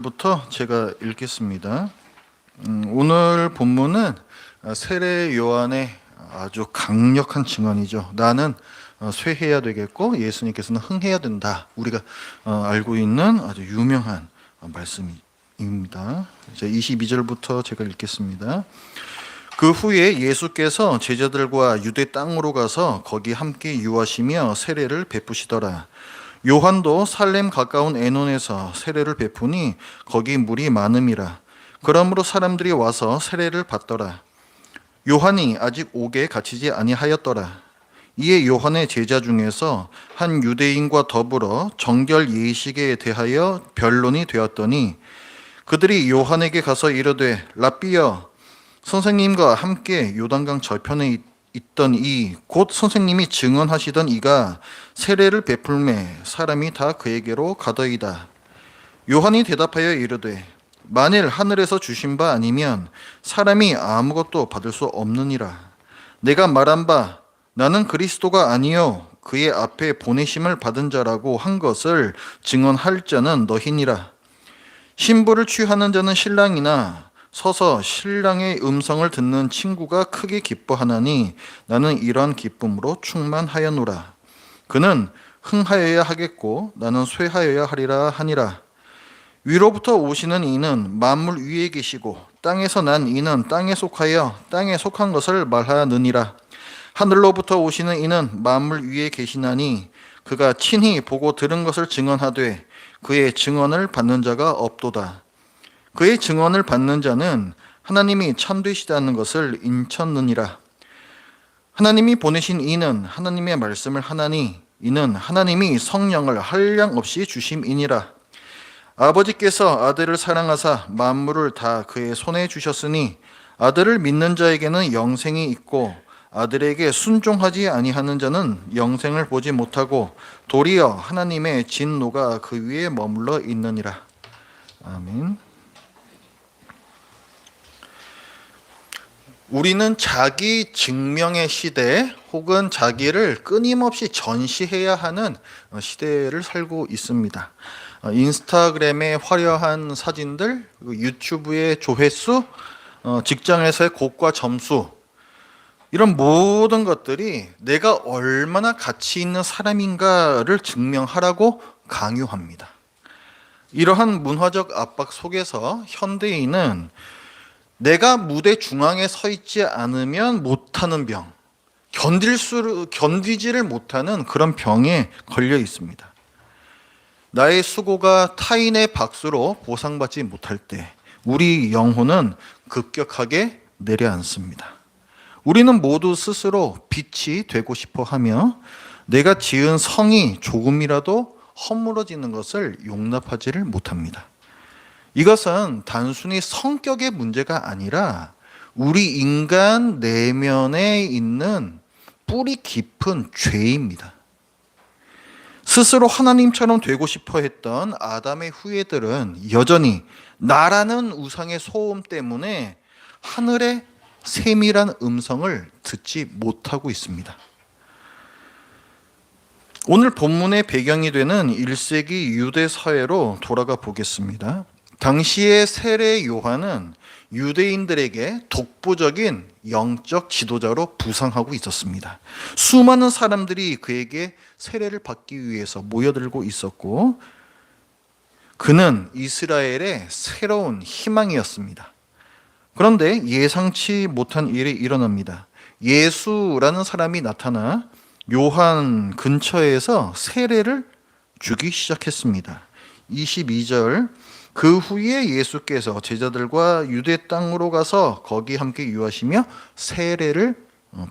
부터 제가 읽겠습니다. 오늘 본문은 세례 요한의 아주 강력한 증언이죠. 나는 쇠해야 되겠고 예수님께서는 흥해야 된다. 우리가 알고 있는 아주 유명한 말씀입니다. 22절부터 제가 읽겠습니다. 그 후에 예수께서 제자들과 유대 땅으로 가서 거기 함께 유하시며 세례를 베푸시더라. 요한도 살렘 가까운 에논에서 세례를 베푸니 거기 물이 많음이라. 그러므로 사람들이 와서 세례를 받더라. 요한이 아직 옥에 갇히지 아니하였더라. 이에 요한의 제자 중에서 한 유대인과 더불어 정결 예식에 대하여 변론이 되었더니 그들이 요한에게 가서 이르되 랍비여, 선생님과 함께 요단강 저편에 있던 이 곧 선생님이 증언하시던 이가 세례를 베풀매 사람이 다 그에게로 가더이다. 요한이 대답하여 이르되 만일 하늘에서 주신 바 아니면 사람이 아무것도 받을 수 없느니라. 내가 말한 바 나는 그리스도가 아니요 그의 앞에 보내심을 받은 자라고 한 것을 증언할 자는 너희니라. 신부를 취하는 자는 신랑이나 서서 신랑의 음성을 듣는 친구가 크게 기뻐하나니 나는 이런 기쁨으로 충만하였노라. 그는 흥하여야 하겠고 나는 쇠하여야 하리라 하니라. 위로부터 오시는 이는 만물 위에 계시고 땅에서 난 이는 땅에 속하여 땅에 속한 것을 말하느니라. 하늘로부터 오시는 이는 만물 위에 계시나니 그가 친히 보고 들은 것을 증언하되 그의 증언을 받는 자가 없도다. 그의 증언을 받는 자는 하나님이 참되시다는 것을 인쳤느니라. 하나님이 보내신 이는 하나님의 말씀을 하나니 이는 하나님이 성령을 한량없이 주심이니라. 아버지께서 아들을 사랑하사 만물을 다 그의 손에 주셨으니 아들을 믿는 자에게는 영생이 있고 아들에게 순종하지 아니하는 자는 영생을 보지 못하고 도리어 하나님의 진노가 그 위에 머물러 있느니라. 아멘. 우리는 자기 증명의 시대 혹은 자기를 끊임없이 전시해야 하는 시대를 살고 있습니다. 인스타그램의 화려한 사진들, 유튜브의 조회수, 직장에서의 고과 점수, 이런 모든 것들이 내가 얼마나 가치 있는 사람인가를 증명하라고 강요합니다. 이러한 문화적 압박 속에서 현대인은 내가 무대 중앙에 서 있지 않으면 못하는 병, 견디지를 못하는 그런 병에 걸려 있습니다. 나의 수고가 타인의 박수로 보상받지 못할 때 우리 영혼은 급격하게 내려앉습니다. 우리는 모두 스스로 빛이 되고 싶어 하며 내가 지은 성이 조금이라도 허물어지는 것을 용납하지를 못합니다. 이것은 단순히 성격의 문제가 아니라 우리 인간 내면에 있는 뿌리 깊은 죄입니다. 스스로 하나님처럼 되고 싶어 했던 아담의 후예들은 여전히 나라는 우상의 소음 때문에 하늘의 세밀한 음성을 듣지 못하고 있습니다. 오늘 본문의 배경이 되는 1세기 유대 사회로 돌아가 보겠습니다. 당시의 세례 요한은 유대인들에게 독보적인 영적 지도자로 부상하고 있었습니다. 수많은 사람들이 그에게 세례를 받기 위해서 모여들고 있었고 그는 이스라엘의 새로운 희망이었습니다. 그런데 예상치 못한 일이 일어납니다. 예수라는 사람이 나타나 요한 근처에서 세례를 주기 시작했습니다. 22절 그 후에 예수께서 제자들과 유대 땅으로 가서 거기 함께 유하시며 세례를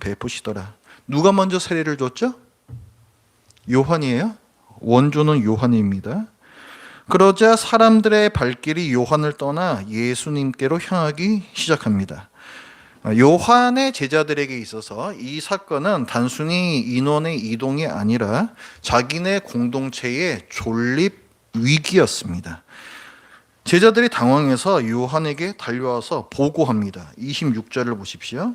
베푸시더라. 누가 먼저 세례를 줬죠? 요한이에요. 원조는 요한입니다. 그러자 사람들의 발길이 요한을 떠나 예수님께로 향하기 시작합니다. 요한의 제자들에게 있어서 이 사건은 단순히 인원의 이동이 아니라 자기네 공동체의 존립 위기였습니다. 제자들이 당황해서 요한에게 달려와서 보고합니다. 26절을 보십시오.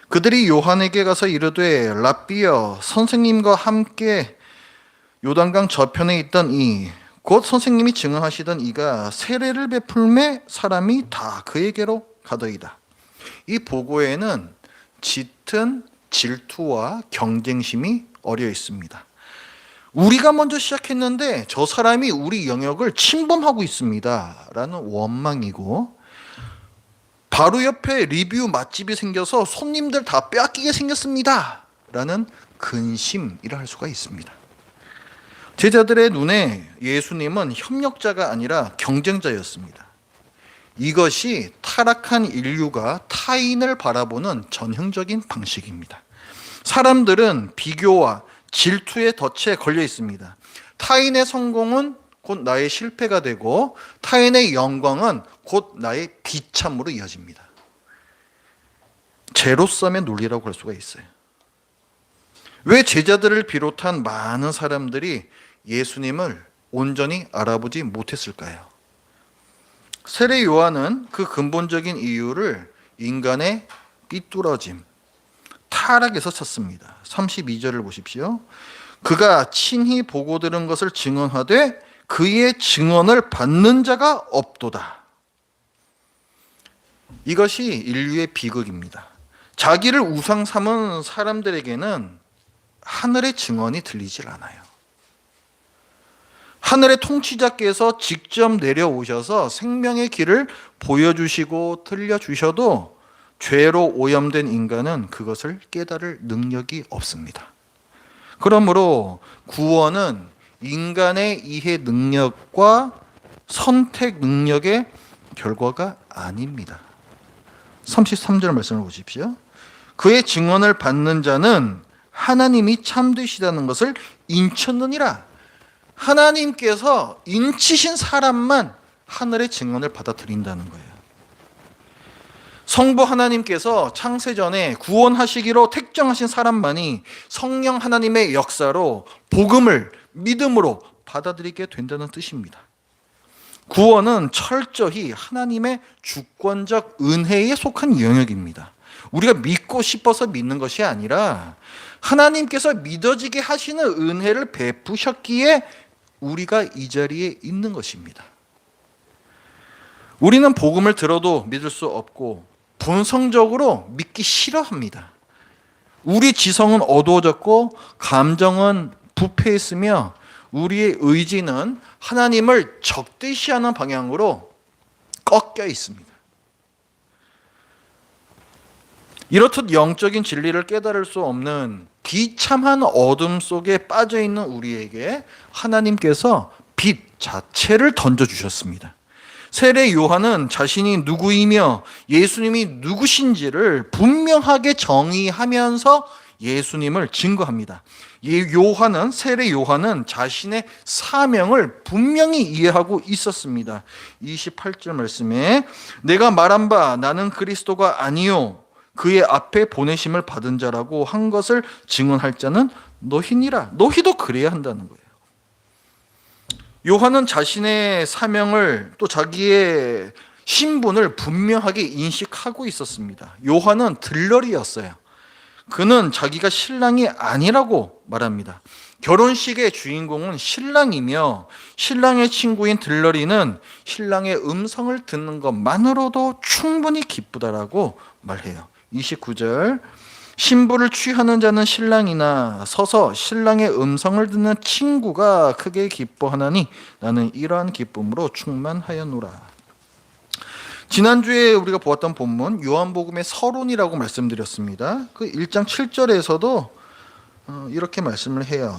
그들이 요한에게 가서 이르되 랍비여, 선생님과 함께 요단강 저편에 있던 이 곧 선생님이 증언하시던 이가 세례를 베풀매 사람이 다 그에게로 가더이다. 이 보고에는 짙은 질투와 경쟁심이 어려 있습니다. 우리가 먼저 시작했는데 저 사람이 우리 영역을 침범하고 있습니다 라는 원망이고, 바로 옆에 리뷰 맛집이 생겨서 손님들 다 빼앗기게 생겼습니다 라는 근심이라 할 수가 있습니다. 제자들의 눈에 예수님은 협력자가 아니라 경쟁자였습니다. 이것이 타락한 인류가 타인을 바라보는 전형적인 방식입니다. 사람들은 비교와 질투의 덫에 걸려 있습니다. 타인의 성공은 곧 나의 실패가 되고 타인의 영광은 곧 나의 비참으로 이어집니다. 제로섬의 논리라고 할 수가 있어요. 왜 제자들을 비롯한 많은 사람들이 예수님을 온전히 알아보지 못했을까요? 세례 요한은 그 근본적인 이유를 인간의 삐뚤어짐, 타락에서 찾습니다. 32절을 보십시오. 그가 친히 보고 들은 것을 증언하되 그의 증언을 받는 자가 없도다. 이것이 인류의 비극입니다. 자기를 우상 삼은 사람들에게는 하늘의 증언이 들리질 않아요. 하늘의 통치자께서 직접 내려오셔서 생명의 길을 보여주시고 들려주셔도 죄로 오염된 인간은 그것을 깨달을 능력이 없습니다. 그러므로 구원은 인간의 이해 능력과 선택 능력의 결과가 아닙니다. 33절 말씀을 보십시오. 그의 증언을 받는 자는 하나님이 참되시다는 것을 인쳤느니라. 하나님께서 인치신 사람만 하늘의 증언을 받아들인다는 거예요. 성부 하나님께서 창세전에 구원하시기로 택정하신 사람만이 성령 하나님의 역사로 복음을 믿음으로 받아들이게 된다는 뜻입니다. 구원은 철저히 하나님의 주권적 은혜에 속한 영역입니다. 우리가 믿고 싶어서 믿는 것이 아니라 하나님께서 믿어지게 하시는 은혜를 베푸셨기에 우리가 이 자리에 있는 것입니다. 우리는 복음을 들어도 믿을 수 없고 본성적으로 믿기 싫어합니다. 우리 지성은 어두워졌고 감정은 부패했으며 우리의 의지는 하나님을 적대시하는 방향으로 꺾여 있습니다. 이렇듯 영적인 진리를 깨달을 수 없는 비참한 어둠 속에 빠져 있는 우리에게 하나님께서 빛 자체를 던져주셨습니다. 세례 요한은 자신이 누구이며 예수님이 누구신지를 분명하게 정의하면서 예수님을 증거합니다. 세례 요한은 자신의 사명을 분명히 이해하고 있었습니다. 28절 말씀에 내가 말한 바 나는 그리스도가 아니요 그의 앞에 보내심을 받은 자라고 한 것을 증언할 자는 너희니라. 너희도 그래야 한다는 거예요. 요한은 자신의 사명을 또 자기의 신분을 분명하게 인식하고 있었습니다. 요한은 들러리였어요. 그는 자기가 신랑이 아니라고 말합니다. 결혼식의 주인공은 신랑이며 신랑의 친구인 들러리는 신랑의 음성을 듣는 것만으로도 충분히 기쁘다라고 말해요. 29절 신부를 취하는 자는 신랑이나 서서 신랑의 음성을 듣는 친구가 크게 기뻐하나니 나는 이러한 기쁨으로 충만하였노라. 지난주에 우리가 보았던 본문 요한복음의 서론이라고 말씀드렸습니다. 그 1장 7절에서도 이렇게 말씀을 해요.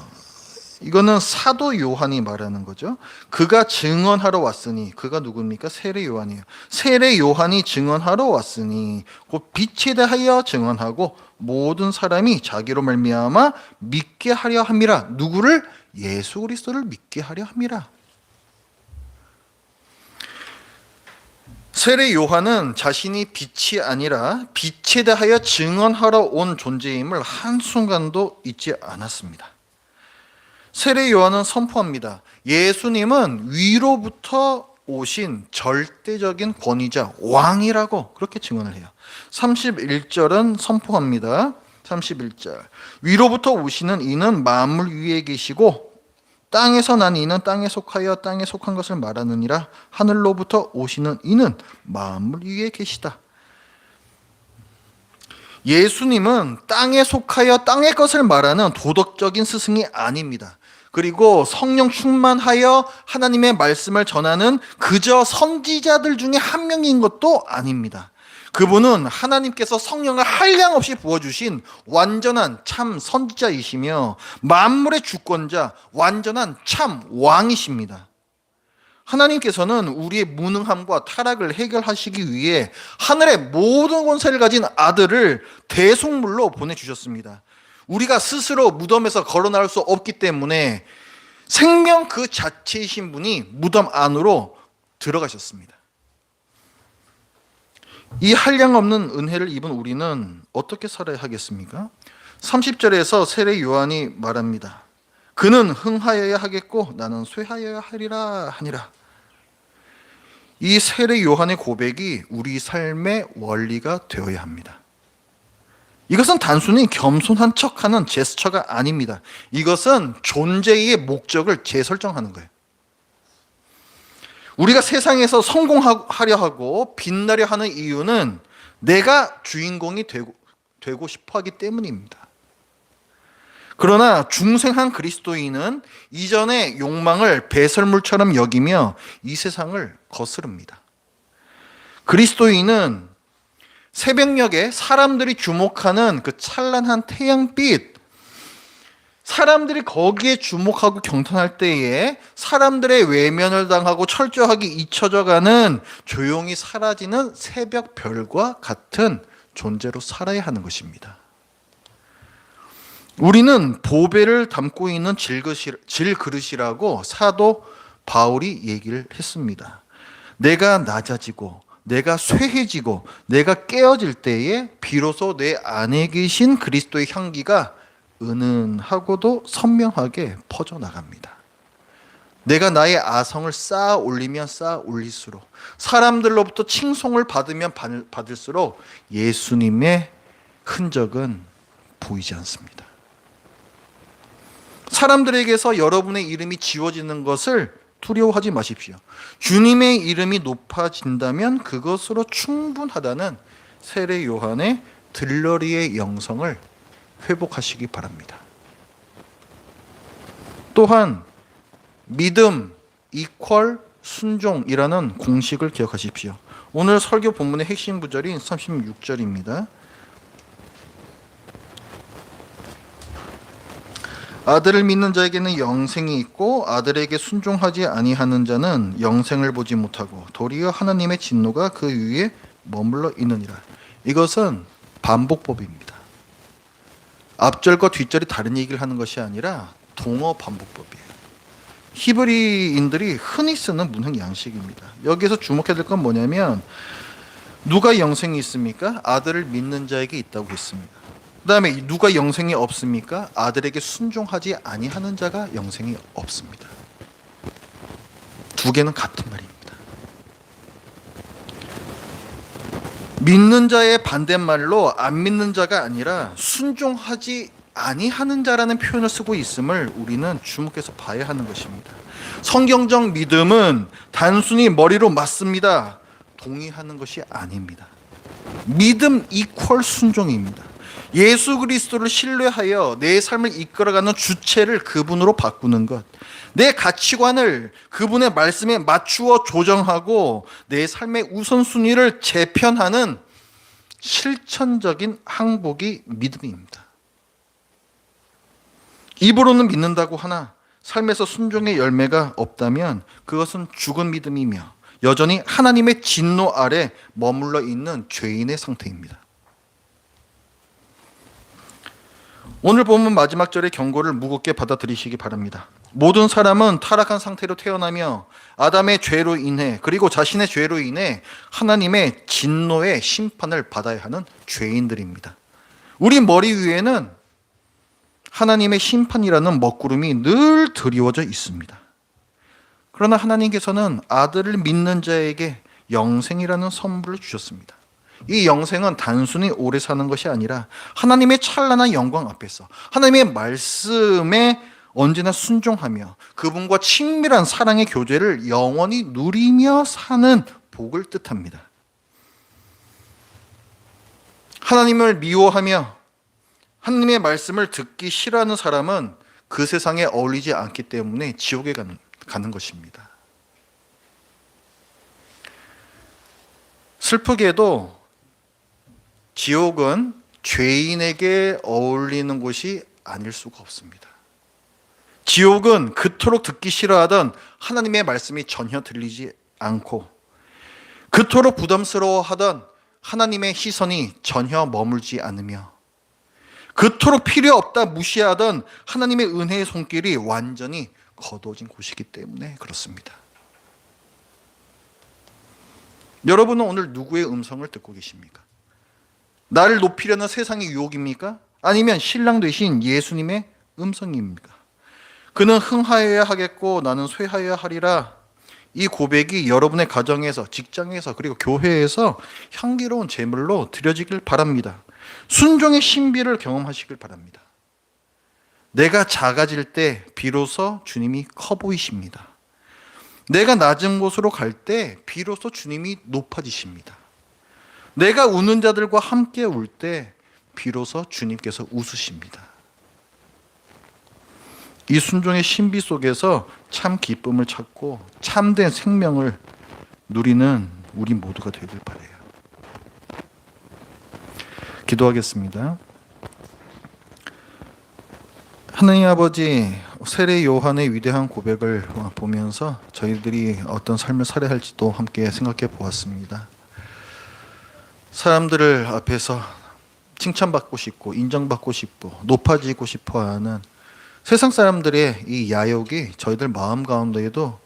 이거는 사도 요한이 말하는 거죠. 그가 증언하러 왔으니, 그가 누굽니까? 세례 요한이에요. 세례 요한이 증언하러 왔으니 곧 빛에 대하여 증언하고 모든 사람이 자기로 말미암아 믿게 하려 함이라. 누구를? 예수 그리스도를 믿게 하려 함이라. 세례 요한은 자신이 빛이 아니라 빛에 대하여 증언하러 온 존재임을 한순간도 잊지 않았습니다. 세례 요한은 선포합니다. 예수님은 위로부터 오신 절대적인 권위자, 왕이라고 그렇게 증언을 해요. 31절은 선포합니다. 31절 위로부터 오시는 이는 만물 위에 계시고 땅에서 난 이는 땅에 속하여 땅에 속한 것을 말하느니라. 하늘로부터 오시는 이는 만물 위에 계시다. 예수님은 땅에 속하여 땅의 것을 말하는 도덕적인 스승이 아닙니다. 그리고 성령 충만하여 하나님의 말씀을 전하는 그저 선지자들 중에 한 명인 것도 아닙니다. 그분은 하나님께서 성령을 한량없이 부어주신 완전한 참 선지자이시며 만물의 주권자, 완전한 참 왕이십니다. 하나님께서는 우리의 무능함과 타락을 해결하시기 위해 하늘의 모든 권세를 가진 아들을 대속물로 보내주셨습니다. 우리가 스스로 무덤에서 걸어 나올 수 없기 때문에 생명 그 자체이신 분이 무덤 안으로 들어가셨습니다. 이 한량없는 은혜를 입은 우리는 어떻게 살아야 하겠습니까? 30절에서 세례 요한이 말합니다. 그는 흥하여야 하겠고 나는 쇠하여야 하리라 하니라. 이 세례 요한의 고백이 우리 삶의 원리가 되어야 합니다. 이것은 단순히 겸손한 척하는 제스처가 아닙니다. 이것은 존재의 목적을 재설정하는 거예요. 우리가 세상에서 성공하려 하고 빛나려 하는 이유는 내가 주인공이 되고 싶어 하기 때문입니다. 그러나 중생한 그리스도인은 이전의 욕망을 배설물처럼 여기며 이 세상을 거스릅니다. 그리스도인은 새벽녘에 사람들이 주목하는 그 찬란한 태양빛, 사람들이 거기에 주목하고 경탄할 때에 사람들의 외면을 당하고 철저하게 잊혀져가는 조용히 사라지는 새벽 별과 같은 존재로 살아야 하는 것입니다. 우리는 보배를 담고 있는 질그릇이라고 사도 바울이 얘기를 했습니다. 내가 낮아지고 내가 쇠해지고 내가 깨어질 때에 비로소 내 안에 계신 그리스도의 향기가 은은하고도 선명하게 퍼져나갑니다. 내가 나의 아성을 쌓아 올리면 쌓아 올릴수록, 사람들로부터 칭송을 받으면 받을수록 예수님의 흔적은 보이지 않습니다. 사람들에게서 여러분의 이름이 지워지는 것을 두려워하지 마십시오. 주님의 이름이 높아진다면 그것으로 충분하다는 세례 요한의 들러리의 영성을 회복하시기 바랍니다. 또한 믿음 이퀄 순종이라는 공식을 기억하십시오. 오늘 설교 본문의 핵심 구절인 36절입니다. 아들을 믿는 자에게는 영생이 있고 아들에게 순종하지 아니하는 자는 영생을 보지 못하고 도리어 하나님의 진노가 그 위에 머물러 있느니라. 이것은 반복법입니다. 앞절과 뒷절이 다른 얘기를 하는 것이 아니라 동어 반복법이에요. 히브리인들이 흔히 쓰는 문학 양식입니다. 여기서 주목해야 될 건 뭐냐면 누가 영생이 있습니까? 아들을 믿는 자에게 있다고 했습니다. 그 다음에 누가 영생이 없습니까? 아들에게 순종하지 아니하는 자가 영생이 없습니다. 두 개는 같은 말입니다. 믿는 자의 반대말로 안 믿는 자가 아니라 순종하지 아니하는 자라는 표현을 쓰고 있음을 우리는 주목해서 봐야 하는 것입니다. 성경적 믿음은 단순히 머리로 맞습니다, 동의하는 것이 아닙니다. 믿음 이퀄 순종입니다. 예수 그리스도를 신뢰하여 내 삶을 이끌어가는 주체를 그분으로 바꾸는 것, 내 가치관을 그분의 말씀에 맞추어 조정하고 내 삶의 우선순위를 재편하는 실천적인 항복이 믿음입니다. 입으로는 믿는다고 하나 삶에서 순종의 열매가 없다면 그것은 죽은 믿음이며 여전히 하나님의 진노 아래 머물러 있는 죄인의 상태입니다. 오늘 본문 마지막 절의 경고를 무겁게 받아들이시기 바랍니다. 모든 사람은 타락한 상태로 태어나며 아담의 죄로 인해 그리고 자신의 죄로 인해 하나님의 진노의 심판을 받아야 하는 죄인들입니다. 우리 머리 위에는 하나님의 심판이라는 먹구름이 늘 드리워져 있습니다. 그러나 하나님께서는 아들을 믿는 자에게 영생이라는 선물을 주셨습니다. 이 영생은 단순히 오래 사는 것이 아니라 하나님의 찬란한 영광 앞에서 하나님의 말씀에 언제나 순종하며 그분과 친밀한 사랑의 교제를 영원히 누리며 사는 복을 뜻합니다. 하나님을 미워하며 하나님의 말씀을 듣기 싫어하는 사람은 그 세상에 어울리지 않기 때문에 지옥에 가는 것입니다. 슬프게도 지옥은 죄인에게 어울리는 곳이 아닐 수가 없습니다. 지옥은 그토록 듣기 싫어하던 하나님의 말씀이 전혀 들리지 않고 그토록 부담스러워하던 하나님의 시선이 전혀 머물지 않으며 그토록 필요 없다 무시하던 하나님의 은혜의 손길이 완전히 거두어진 곳이기 때문에 그렇습니다. 여러분은 오늘 누구의 음성을 듣고 계십니까? 나를 높이려는 세상의 유혹입니까? 아니면 신랑 되신 예수님의 음성입니까? 그는 흥하여야 하겠고 나는 쇠하여야 하리라. 이 고백이 여러분의 가정에서, 직장에서, 그리고 교회에서 향기로운 제물로 드려지길 바랍니다. 순종의 신비를 경험하시길 바랍니다. 내가 작아질 때 비로소 주님이 커 보이십니다. 내가 낮은 곳으로 갈 때 비로소 주님이 높아지십니다. 내가 우는 자들과 함께 울 때 비로소 주님께서 웃으십니다. 이 순종의 신비 속에서 참 기쁨을 찾고 참된 생명을 누리는 우리 모두가 되길 바라요. 기도하겠습니다. 하나님 아버지, 세례 요한의 위대한 고백을 보면서 저희들이 어떤 삶을 살아야 할지도 함께 생각해 보았습니다. 사람들을 앞에서 칭찬받고 싶고 인정받고 싶고 높아지고 싶어하는 세상 사람들의 이 야욕이 저희들 마음 가운데에도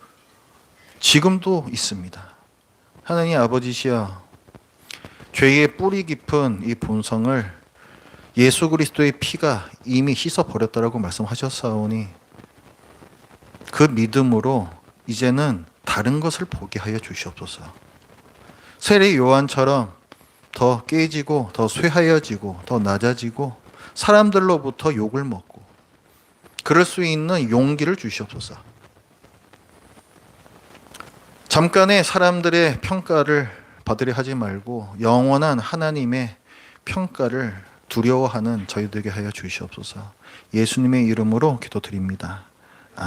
지금도 있습니다. 하나님 아버지시여, 죄의 뿌리 깊은 이 본성을 예수 그리스도의 피가 이미 씻어버렸다라고 말씀하셨사오니 그 믿음으로 이제는 다른 것을 보게 하여 주시옵소서. 세례 요한처럼 더 깨지고 더 쇠하여지고 더 낮아지고 사람들로부터 욕을 먹고 그럴 수 있는 용기를 주시옵소서. 잠깐의 사람들의 평가를 받으려 하지 말고 영원한 하나님의 평가를 두려워하는 저희들에게 하여 주시옵소서. 예수님의 이름으로 기도드립니다.